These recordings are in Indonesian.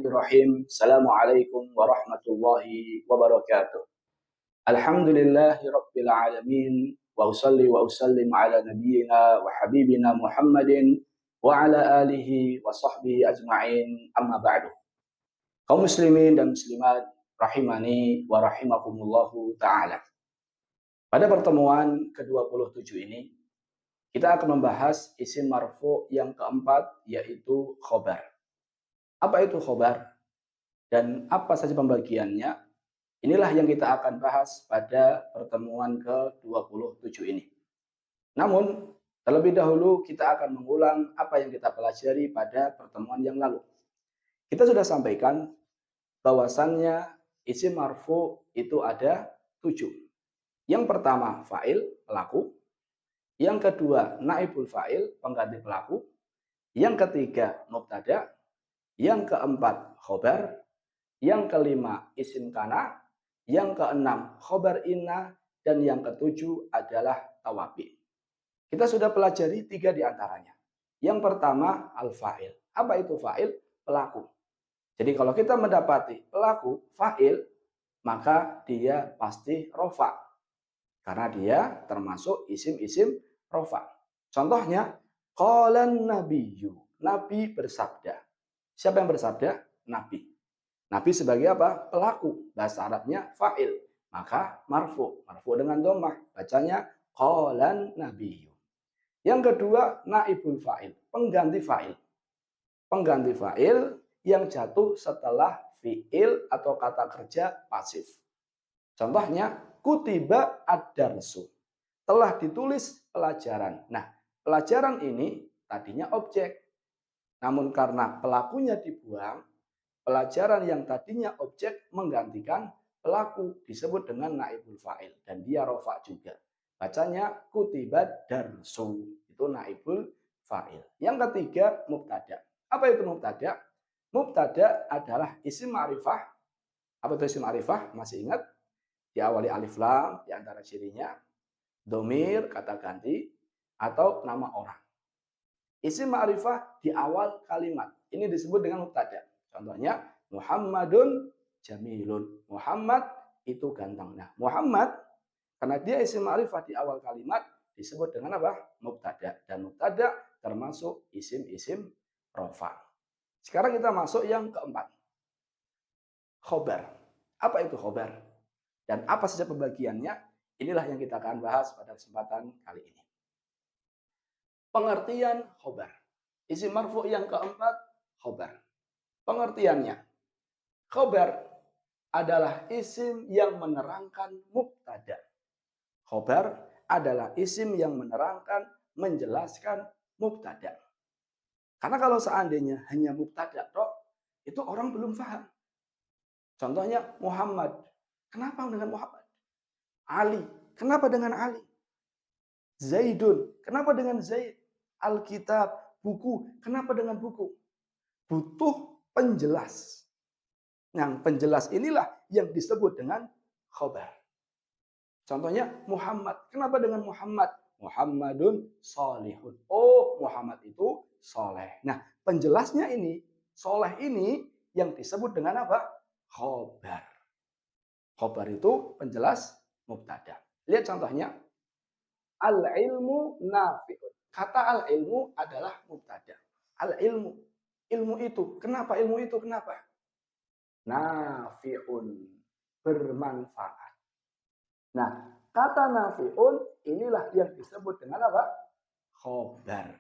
Bismillahirrahmanirrahim. Assalamualaikum warahmatullahi wabarakatuh. Alhamdulillahi rabbil alamin. Wa usalli wa usallim ala nabiyyina wa habibina Muhammadin wa ala alihi wa sahbihi ajma'in. Amma ba'du. Kaum muslimin dan muslimat rahimani wa rahimakumullahu ta'ala. Pada pertemuan ke-27 ini, kita akan membahas isim marfu yang keempat, yaitu khobar. Apa itu khobar? Dan apa saja pembagiannya? Inilah yang kita akan bahas pada pertemuan ke-27 ini. Namun, terlebih dahulu kita akan mengulang apa yang kita pelajari pada pertemuan yang lalu. Kita sudah sampaikan bahwasannya isim marfu itu ada 7. Yang pertama, fa'il, pelaku. Yang kedua, naibul fa'il, pengganti pelaku. Yang ketiga, mubtada. Yang keempat, khobar. Yang kelima, isim kana. Yang keenam, khobar inna. Dan yang ketujuh adalah tawabi. Kita sudah pelajari 3 di antaranya. Yang pertama, al-fa'il. Apa itu fa'il? Pelaku. Jadi kalau kita mendapati pelaku, fa'il, maka dia pasti rofa. Karena dia termasuk isim-isim rofa. Contohnya, qalan nabiyyu. Nabi bersabda. Siapa yang bersabda? Nabi. Nabi sebagai apa? Pelaku. Bahasa Arabnya fa'il. Maka marfu. Marfu dengan dhammah. Bacanya qalan nabiyyu. Yang kedua, naibul fa'il. Pengganti fa'il. Pengganti fa'il yang jatuh setelah fi'il atau kata kerja pasif. Contohnya, kutiba ad-darsu. Telah ditulis pelajaran. Nah, pelajaran ini tadinya objek. Namun karena pelakunya dibuang, pelajaran yang tadinya objek menggantikan pelaku, disebut dengan naibul fa'il. Dan dia rofa juga. Bacanya kutibat darsu. Itu naibul fa'il. Yang ketiga, mubtada. Apa itu mubtada? Mubtada adalah isim ma'rifah. Apa itu isim ma'rifah? Masih ingat? Diawali alif lam, di antara cirinya. Domir, kata ganti, atau nama orang. Isim ma'rifah di awal kalimat. Ini disebut dengan mubtada. Contohnya, Muhammadun jamilun. Muhammad itu ganteng. Nah, Muhammad, karena dia isim ma'rifah di awal kalimat, disebut dengan apa? Mubtada. Dan mubtada termasuk isim-isim rofa. Sekarang kita masuk yang keempat. Khobar. Apa itu khobar? Dan apa saja pembagiannya? Inilah yang kita akan bahas pada kesempatan kali ini. Pengertian khobar. Isim marfu yang keempat, khobar. Pengertiannya. Khobar adalah isim yang menerangkan mubtada. Khobar adalah isim yang menerangkan, menjelaskan mubtada. Karena kalau seandainya hanya mubtada, itu orang belum paham. Contohnya Muhammad. Kenapa dengan Muhammad? Ali. Kenapa dengan Ali? Zaidun. Kenapa dengan Zaid? Alkitab, buku. Kenapa dengan buku? Butuh penjelas. Yang penjelas inilah yang disebut dengan khobar. Contohnya Muhammad. Kenapa dengan Muhammad? Muhammadun solihun. Oh, Muhammad itu soleh. Nah, penjelasnya ini, soleh ini yang disebut dengan apa? Khobar. Khobar itu penjelas mubtada. Lihat contohnya. Al-ilmu nafi'un. Kata al-ilmu adalah mubtada. Al-ilmu. Ilmu itu. Kenapa ilmu itu? Kenapa? Nafi'un. Bermanfaat. Nah, kata nafi'un inilah yang disebut dengan apa? Khobar.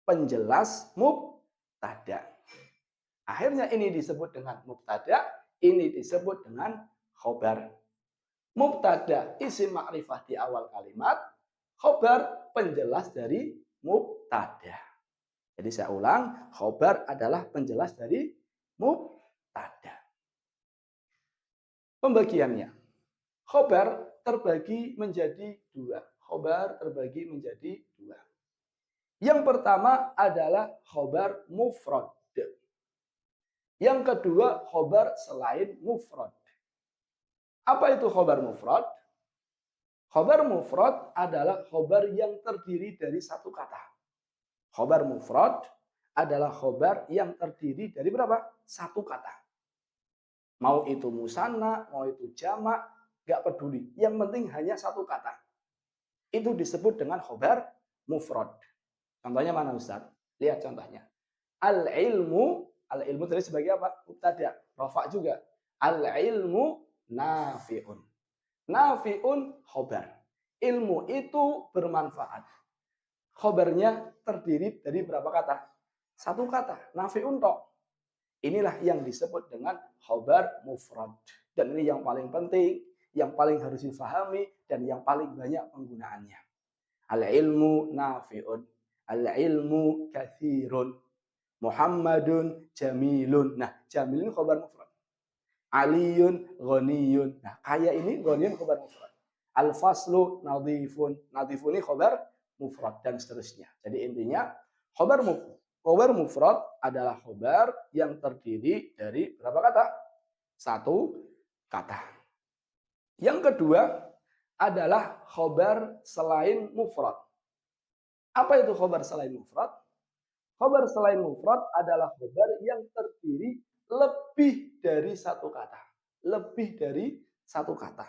Penjelas mubtada. Akhirnya ini disebut dengan mubtada. Ini disebut dengan khobar. Mubtada isim ma'rifah di awal kalimat. Khobar penjelas dari mubtada. Jadi saya ulang, khobar adalah penjelas dari mubtada. Pembagiannya. Khobar terbagi menjadi 2. Khobar terbagi menjadi 2. Yang pertama adalah khobar mufrad. Yang kedua khobar selain mufrad. Apa itu khobar mufrad? Khobar mufrad adalah khobar yang terdiri dari satu kata. Khobar mufrad adalah khobar yang terdiri dari berapa? Satu kata. Mau itu musanna, mau itu jamak, nggak peduli. Yang penting hanya satu kata. Itu disebut dengan khobar mufrad. Contohnya mana Ustaz? Lihat contohnya. Al-ilmu, al-ilmu tadi sebagai apa? Mubtada, rafa juga. Al-ilmu nafi'un. Nafi'un khobar. Ilmu itu bermanfaat. Khobarnya terdiri dari berapa kata? Satu kata, nafi'un tok. Inilah yang disebut dengan khobar mufrad. Dan ini yang paling penting, yang paling harus difahami, dan yang paling banyak penggunaannya. Al-ilmu nafi'un. Al-ilmu kathirun. Muhammadun jamilun. Nah, jamilun khobar mufrad. Aliyun ghaniyun. Nah, kaya ini ghaniyun khobar mufrad. Al-faslu nadhifun. Nadhifun ini khobar mufrad dan seterusnya. Jadi intinya khobar mufrad. Khobar mufrad adalah khobar yang terdiri dari berapa kata? Satu kata. Yang kedua adalah khobar selain mufrad. Apa itu khobar selain mufrad? Khobar selain mufrad adalah khobar yang terdiri lebih dari satu kata. Lebih dari satu kata.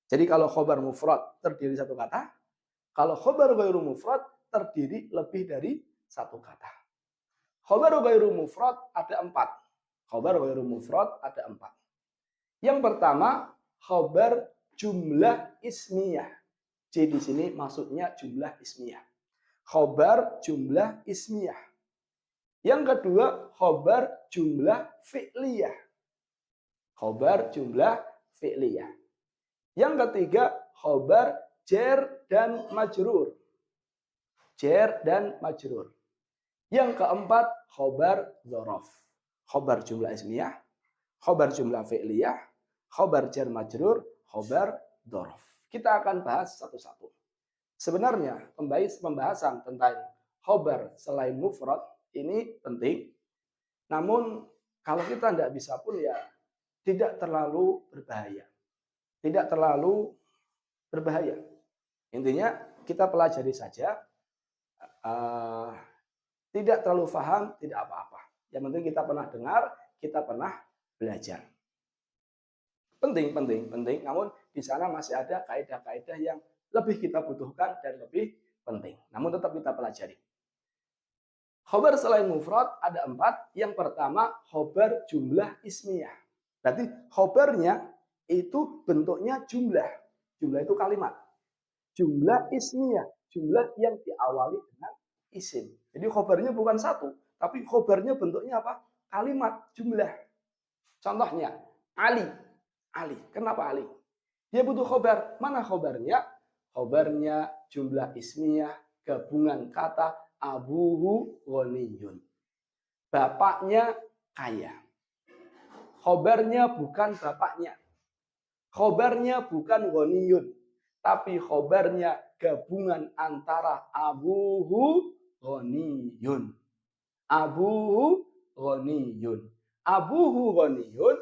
Jadi kalau khobar mufrad terdiri satu kata, kalau khobar ghairu mufrad terdiri lebih dari satu kata. Khobar ghairu mufrad ada 4. Khobar ghairu mufrad ada 4. Yang pertama, khobar jumlah ismiyah. Jadi di sini maksudnya jumlah ismiyah. Khobar jumlah ismiyah. Yang kedua, khobar jumlah fi'liyah. Khobar jumlah fi'liyah. Yang ketiga, khobar jar dan majrur. Jar dan majrur. Yang keempat, khobar dzaraf. Khobar jumlah ismiyah, khobar jumlah fi'liyah, khobar jar majrur, khobar dzaraf. Kita akan bahas satu-satu. Sebenarnya pembahasan tentang khobar selain mufrad ini penting. Namun kalau kita tidak bisa pun ya tidak terlalu berbahaya. Tidak terlalu berbahaya. Intinya kita pelajari saja. Tidak terlalu paham, tidak apa-apa. Yang penting kita pernah dengar, kita pernah belajar. Penting. Namun di sana masih ada kaidah-kaidah yang lebih kita butuhkan dan lebih penting. Namun tetap kita pelajari. Khobar selain mufrad ada 4. Yang pertama, khobar jumlah ismiyah. Berarti khobarnya itu bentuknya jumlah. Jumlah itu kalimat. Jumlah ismiyah. Jumlah yang diawali dengan isim. Jadi khobarnya bukan satu, tapi khobarnya bentuknya apa? Kalimat, jumlah. Contohnya, Ali. Ali. Kenapa Ali? Dia butuh khobar. Mana khobarnya? Khobarnya jumlah ismiyah, gabungan kata abuhu ghaniyun. Bapaknya kaya. Khobarnya bukan bapaknya. Khobarnya bukan ghaniyun. Tapi khobarnya gabungan antara abuhu ghaniyun. Abuhu ghaniyun. Abuhu ghaniyun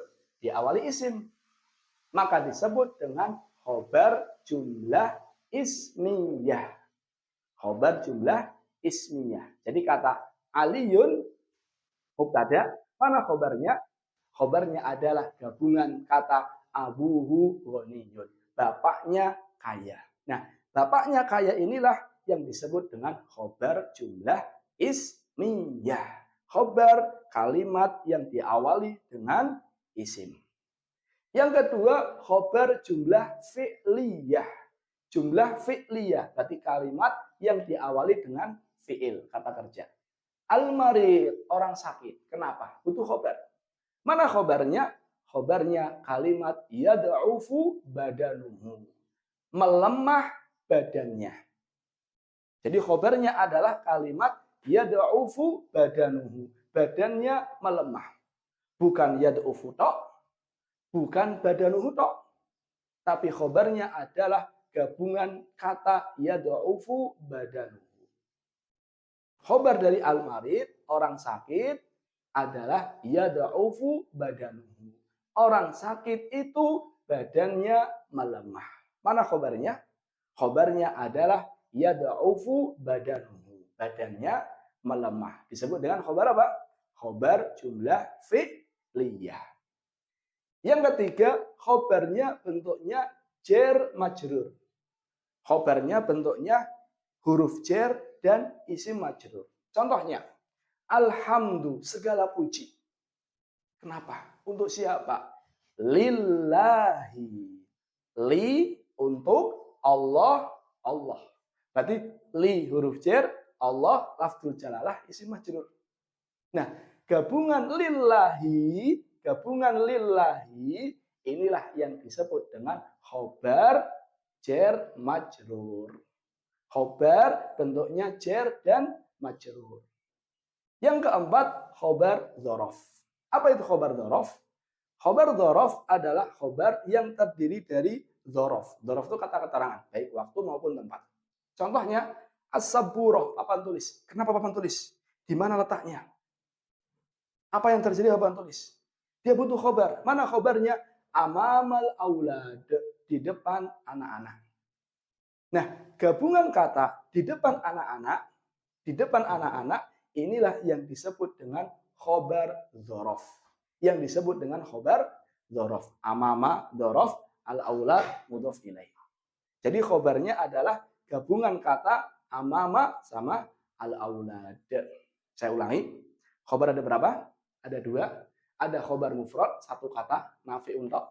diawali isim. Maka disebut dengan khobar jumlah ismiyah. Khobar jumlah ismiyah. Jadi kata Aliyun mubtada, mana khobarnya? Khobarnya adalah gabungan kata abuhu ghaniyun. Bapaknya kaya. Nah, bapaknya kaya inilah yang disebut dengan khobar jumlah ismiyah. Khobar kalimat yang diawali dengan isim. Yang kedua, khobar jumlah fi'liyah. Jumlah fi'liyah, berarti kalimat yang diawali dengan fi'il, kata kerja. Al-marid, orang sakit. Kenapa? Butuh khobar. Mana khobarnya? Khobarnya kalimat yad'ufu badanuhu. Melemah badannya. Jadi khobarnya adalah kalimat yad'ufu badanuhu. Badannya melemah. Bukan yad'ufu tok, bukan badanuhu tok. Tapi khobarnya adalah gabungan kata yad'ufu badanuhu. Khobar dari al-marid, orang sakit, adalah yad'ufu badanuhu. Orang sakit itu badannya melemah. Mana khobarnya? Khobarnya adalah yad'ufu badanuhu. Badannya melemah. Disebut dengan khobar apa? Khobar jumlah fi'liyah. Yang ketiga, khobarnya bentuknya jar majrur. Khobarnya bentuknya huruf jar dan isim majrur. Contohnya, alhamdu, segala puji. Kenapa? Untuk siapa? Lillahi. Li untuk Allah, Allah. Berarti li huruf jar, Allah lafzul jalalah isim majrur. Nah, gabungan lillahi inilah yang disebut dengan khobar jar majrur. Khobar bentuknya jar dan majrur. Yang keempat, khobar dzaraf. Apa itu khobar dzaraf? Khobar dzaraf adalah khobar yang terdiri dari dzaraf. Dzaraf itu kata keterangan, baik waktu maupun tempat. Contohnya, as-saburah, papan tulis. Kenapa papan tulis? Di mana letaknya? Apa yang terjadi papan tulis? Dia butuh khobar. Mana khobarnya? Amamal aulad, di depan anak-anak. Nah, gabungan kata di depan anak-anak, inilah yang disebut dengan khobar dzaraf. Yang disebut dengan khobar dzaraf. Amama dzaraf, al-aulad mudhaf ilaih. Jadi khobarnya adalah gabungan kata amama sama al-aulad. Saya ulangi. Khobar ada berapa? Ada dua. Ada khobar mufrad, satu kata, nafi'un ta'.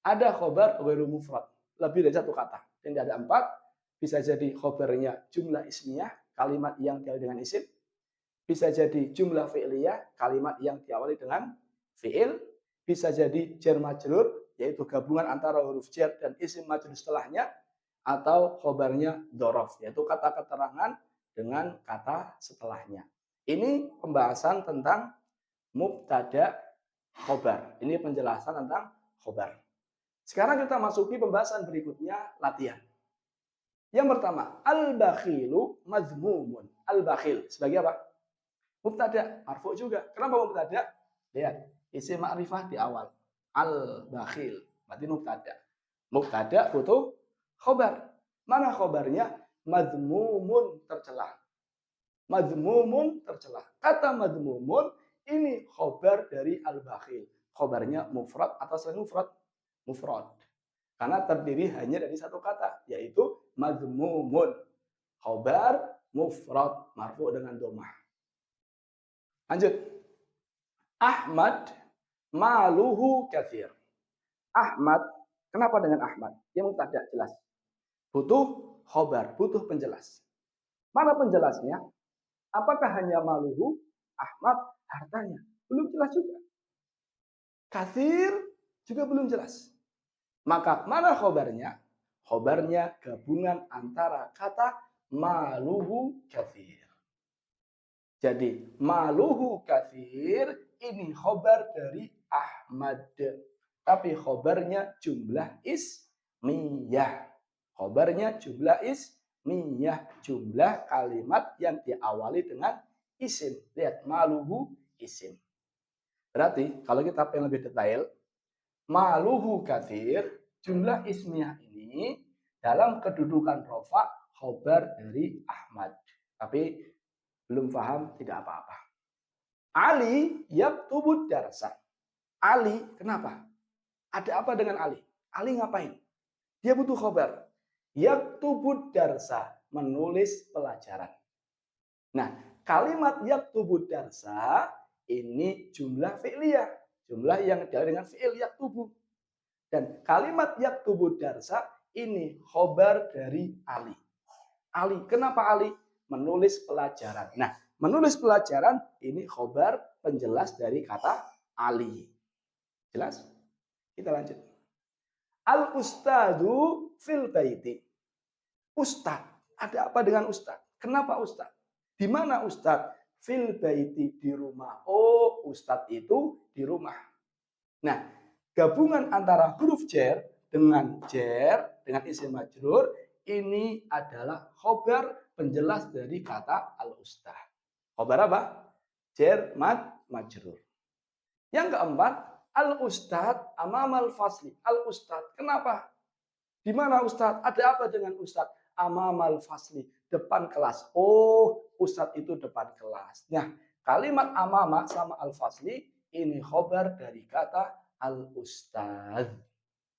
Ada khobar ghairu mufrad, lebih dari satu kata. Dan ada empat. Bisa jadi khobarnya jumlah ismiyah, kalimat yang diawali dengan isim. Bisa jadi jumlah fi'liyah, kalimat yang diawali dengan fi'il. Bisa jadi jar majrur, yaitu gabungan antara huruf jar dan isim majrur setelahnya. Atau khobarnya dzaraf, yaitu kata keterangan dengan kata setelahnya. Ini pembahasan tentang mubtada khobar. Ini penjelasan tentang khobar. Sekarang kita masuki pembahasan berikutnya, latihan. Yang pertama, al-bakhilu mazmumun. Al-bakhil sebagai apa? Mubtada, marfu juga. Kenapa mubtada? Lihat, isim ma'rifah di awal. Al-bakhil, berarti mubtada. Mubtada butuh khobar. Mana khobarnya? Mazmumun, tercela. Mazmumun, tercela. Kata mazmumun ini khobar dari al-bakhil. Khobarnya mufrad atau selain mufrad? Mufrad. Karena terdiri hanya dari satu kata, yaitu mazmumun. Khobar mufrad, marfu dengan dhammah. Lanjut. Ahmad maluhu katsir. Ahmad, kenapa dengan Ahmad? Yang mubtada jelas. Butuh khobar, butuh penjelas. Mana penjelasnya? Apakah hanya maluhu? Ahmad, hartanya. Belum jelas juga. Katsir juga belum jelas. Maka mana khobarnya? Khobarnya gabungan antara kata maluhu katsir. Jadi maluhu katsir ini khobar dari Ahmad. Tapi khobarnya jumlah ismiyah. Khobarnya jumlah ismiyah. Jumlah kalimat yang diawali dengan isim. Lihat, maluhu isim. Berarti kalau kita pengen lebih detail, maluhu katsir, jumlah ismiyah ini dalam kedudukan rofa khobar dari Ahmad. Tapi belum paham, tidak apa-apa. Ali yaktubud darsa. Ali, kenapa? Ada apa dengan Ali? Ali ngapain? Dia butuh khobar. Yaktubud darsa, menulis pelajaran. Nah, kalimat yaktubud darsa ini jumlah fi'liyah. Jumlah yang diawali dengan fi'il yaktubu. Dan kalimat yaktubud darsa ini khobar dari Ali. Ali, kenapa Ali? Menulis pelajaran. Nah, menulis pelajaran ini khobar penjelas dari kata Ali. Jelas? Kita lanjut. Al-ustadu fil baiti. Ustad. Ada apa dengan ustad? Kenapa ustad? Di mana ustad? Fil baiti, di rumah. Oh, ustad itu di rumah. Nah, gabungan antara huruf jar dengan isim majrur ini adalah khobar penjelas dari kata al-ustad. Khobar apa? Jar majrur. Yang keempat, al-ustad amamal fasli. Al-ustad, kenapa? Di mana ustad? Ada apa dengan ustad? Amamal fasli, depan kelas. Oh, ustadz itu depan kelas. Nah, kalimat amama sama al-fasli ini khobar dari kata al-ustadz.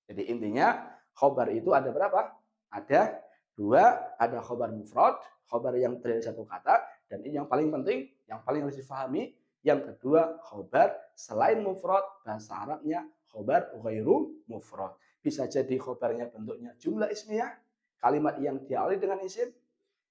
Jadi intinya khobar itu ada berapa? Ada dua, ada khobar mufrad, khobar yang terdiri dari satu kata, dan ini yang paling penting, yang paling harus difahami, yang kedua khobar selain mufrad, bahasa Arabnya khobar ghairu mufrad. Bisa jadi khobarnya bentuknya jumlah ismiyah, kalimat yang diawali dengan isim,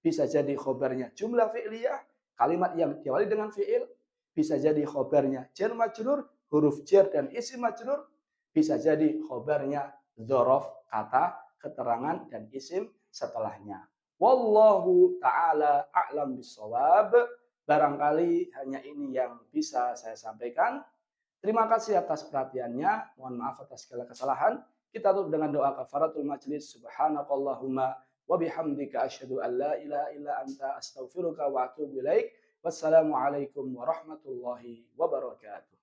bisa jadi khobarnya jumlah fi'liyah, kalimat yang diawali dengan fi'il, bisa jadi khobarnya jar majrur, huruf jar dan isim majrur, bisa jadi khobarnya dzaraf, kata, keterangan, dan isim setelahnya. Wallahu ta'ala a'lam bissawab. Barangkali hanya ini yang bisa saya sampaikan. Terima kasih atas perhatiannya. Mohon maaf atas segala kesalahan. Kita tutup dengan doa kafaratul majlis. Subhanakallahumma wa bihamdika asyhadu an la ilaha illa anta astaghfiruka wa atubu ilaik. Wassalamualaikum warahmatullahi wabarakatuh.